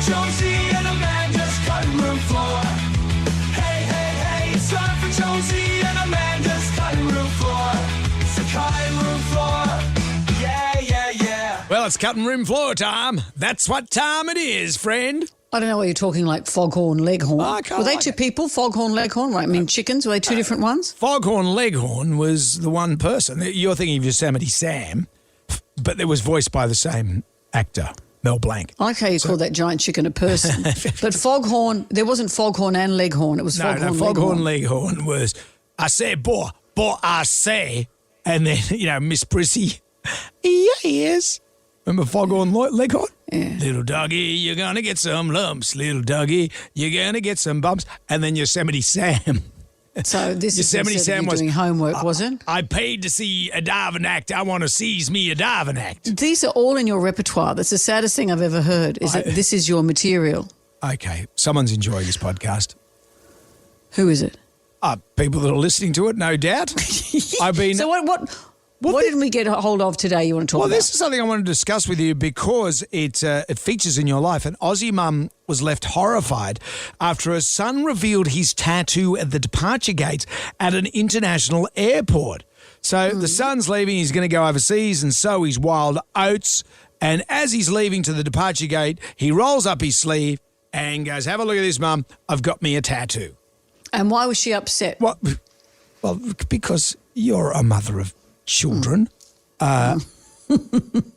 Jonesy and Amanda's cutting room floor. Hey, hey, hey, it's time for Jonesy and Amanda's cutting room floor. It's the cutting room floor. Yeah, yeah, yeah. Well, it's cutting room floor time. That's what time it is, friend. I don't know what you're talking like foghorn, leghorn. Oh, I kinda were they like two it. people, foghorn, leghorn? Right, I mean chickens, were they two different ones? Foghorn Leghorn was the one person. You're thinking of Yosemite Sam, but it was voiced by the same actor, Mel Blanc. I like how you call that giant chicken a person. But foghorn, there wasn't foghorn and leghorn. It was foghorn, Foghorn leghorn. Leghorn was, I say, boy, I say, and then, Miss Prissy, yes. Remember Foghorn Leghorn? Yeah. Little doggy, you're going to get some lumps. Little doggy, you're going to get some bumps. And then Yosemite Sam. So this Yosemite is Sam was doing homework, was it? I paid to see a diving act. I want to seize me a diving act. These are all in your repertoire. That's the saddest thing I've ever heard, is that this is your material. Okay, someone's enjoying this podcast. Who is it? People that are listening to it, no doubt. I've been. So what did we get a hold of today you want to talk Well, about? this is something I want to discuss with you because it features in your life. An Aussie mum was left horrified after her son revealed his tattoo at the departure gate at an international airport. So the son's leaving, he's going to go overseas and sow his wild oats. And as he's leaving to the departure gate, he rolls up his sleeve and goes, "Have a look at this, Mum. I've got me a tattoo." And why was she upset? Well, because you're a mother of children.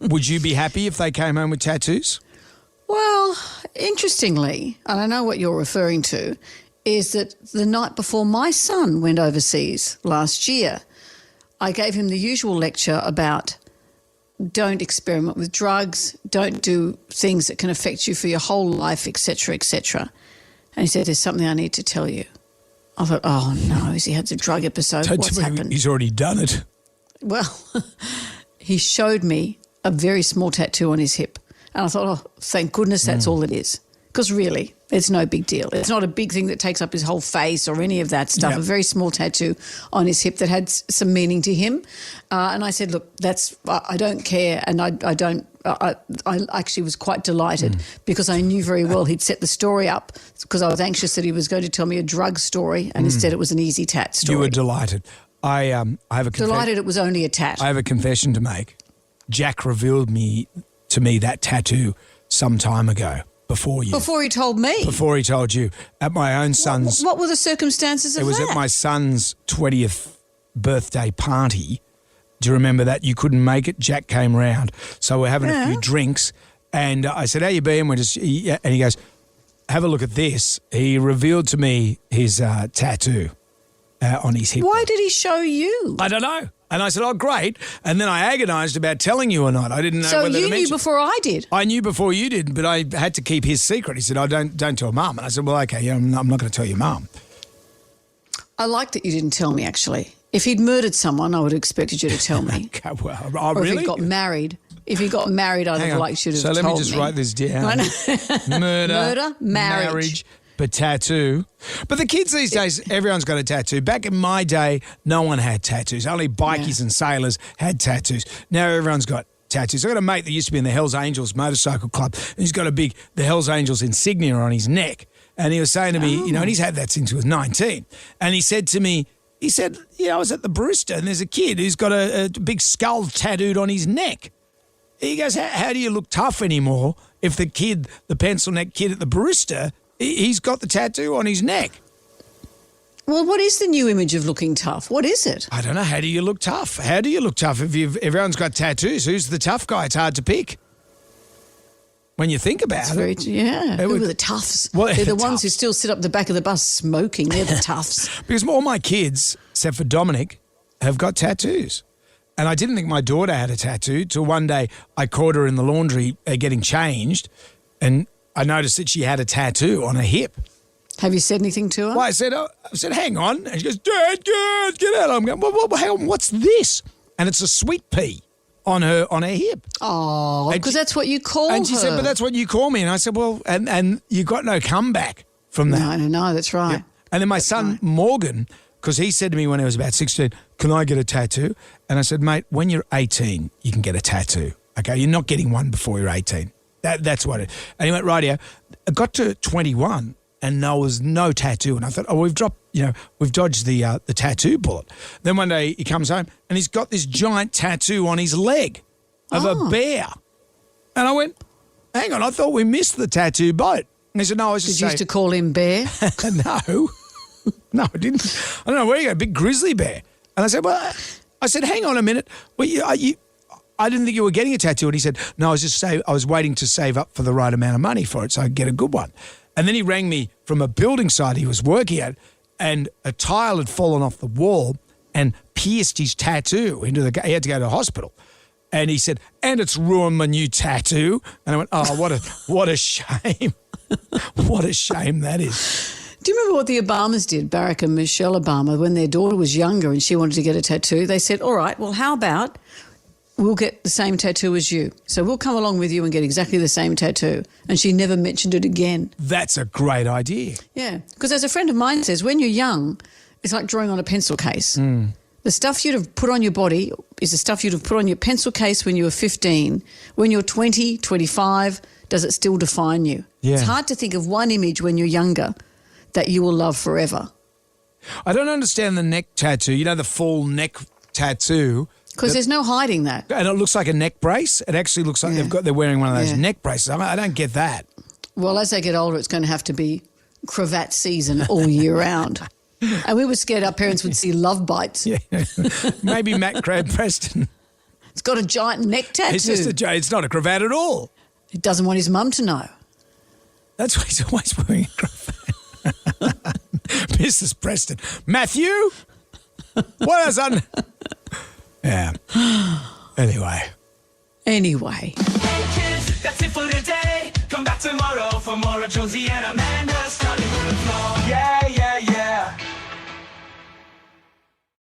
Would you be happy if they came home with tattoos? Well, interestingly, and I know what you're referring to, is that the night before my son went overseas last year, I gave him the usual lecture about don't experiment with drugs, don't do things that can affect you for your whole life, etc., etc. And he said, "There's something I need to tell you." I thought, oh no, has he had a drug episode? Don't What's tell me happened? he's already done it. Well, he showed me a very small tattoo on his hip. And I thought, oh, thank goodness that's all it is. Because really, it's no big deal. It's not a big thing that takes up his whole face or any of that stuff. Yep. A very small tattoo on his hip that had some meaning to him. And I said, look, I don't care. And I actually was quite delighted because I knew very well he'd set the story up because I was anxious that he was going to tell me a drug story and instead it was an easy tat story. You were delighted. I have a Delighted it was only a tat. I have a confession to make. Jack revealed to me that tattoo some time ago before you. Before he told me. Before he told you. At my own son's. What were the circumstances of that? It was at my son's 20th birthday party. Do you remember that? You couldn't make it. Jack came round. So we're having a few drinks. And I said, "How you been?" And he goes, "Have a look at this." He revealed to me his tattoo on his hip. Why did he show you? I don't know. And I said, "Oh, great." And then I agonised about telling you or not. I didn't know So whether you to knew mention. before I did. I knew before you did, but I had to keep his secret. He said, "Oh, don't tell Mum." And I said, "Well, okay, yeah, I'm not going to tell your Mum." I like that you didn't tell me, actually. If he'd murdered someone, I would have expected you to tell me. Okay, well, Or really? if he got married. If he got married, I'd Hang have on. liked you to So have let told me just me. write this down. I know. Murder, marriage. but tattoo. But the kids these days, everyone's got a tattoo. Back in my day, no one had tattoos. Only bikies and sailors had tattoos. Now everyone's got tattoos. I got a mate that used to be in the Hells Angels motorcycle club, and he's got the Hells Angels insignia on his neck. And he was saying to me, and he's had that since he was 19. And he said to me, I was at the barista and there's a kid who's got a big skull tattooed on his neck. He goes, how do you look tough anymore if the pencil neck kid at the barista, he's got the tattoo on his neck? Well, what is the new image of looking tough? What is it? I don't know. How do you look tough? How do you look tough if everyone's got tattoos? Who's the tough guy? It's hard to pick. When you think about it. Who are the toughs? Well, They're the the ones toughs. who still sit up the back of the bus smoking. They're the toughs. Because all my kids, except for Dominic, have got tattoos. And I didn't think my daughter had a tattoo till one day I caught her in the laundry getting changed and I noticed that she had a tattoo on her hip. Have you said anything to her? Well, I said, hang on. And she goes, Dad, get out. I'm going, well, hang on, what's this? And it's a sweet pea on her hip. Oh, because that's what you call her. And she said, but that's what you call me. And I said, well, and you got no comeback from that. No, that's right. Yeah. And then my son, Morgan, because he said to me when he was about 16, can I get a tattoo? And I said, mate, when you're 18, you can get a tattoo. Okay, you're not getting one before you're 18. That's what it. And he went, rightio. I got to 21 and there was no tattoo. And I thought, we've dodged the tattoo bullet. Then one day he comes home and he's got this giant tattoo on his leg of a bear. And I went, hang on, I thought we missed the tattoo boat. And he said, no, I was just Did you used to call him Bear? No. No, I didn't. I don't know where you go, big grizzly bear. And I said, hang on a minute. Well, I didn't think you were getting a tattoo. And he said, no, I was waiting to save up for the right amount of money for it so I could get a good one. And then he rang me from a building site he was working at, and a tile had fallen off the wall and pierced his tattoo he had to go to the hospital. And he said, and it's ruined my new tattoo. And I went, oh, what a shame. What a shame that is. Do you remember what the Obamas did, Barack and Michelle Obama, when their daughter was younger and she wanted to get a tattoo? They said, all right, well, how about we'll get the same tattoo as you. So we'll come along with you and get exactly the same tattoo. And she never mentioned it again. That's a great idea. Yeah, because as a friend of mine says, when you're young, it's like drawing on a pencil case. The stuff you'd have put on your body is the stuff you'd have put on your pencil case when you were 15. When you're 20, 25, does it still define you? Yeah. It's hard to think of one image when you're younger that you will love forever. I don't understand the neck tattoo. You know, the full neck tattoo. Because there's no hiding that. And it looks like a neck brace. It actually looks like they're wearing one of those neck braces. I don't get that. Well, as they get older, it's going to have to be cravat season all year round. And we were scared our parents would see love bites. Yeah. Maybe Matt Crab Preston. It's got a giant neck tattoo. It's not a cravat at all. He doesn't want his mum to know. That's why he's always wearing a cravat. Mrs. Preston. Matthew? What is on? Yeah. Anyway. Hey kids, that's it for today. Come back tomorrow for more of Jonesy and Amanda.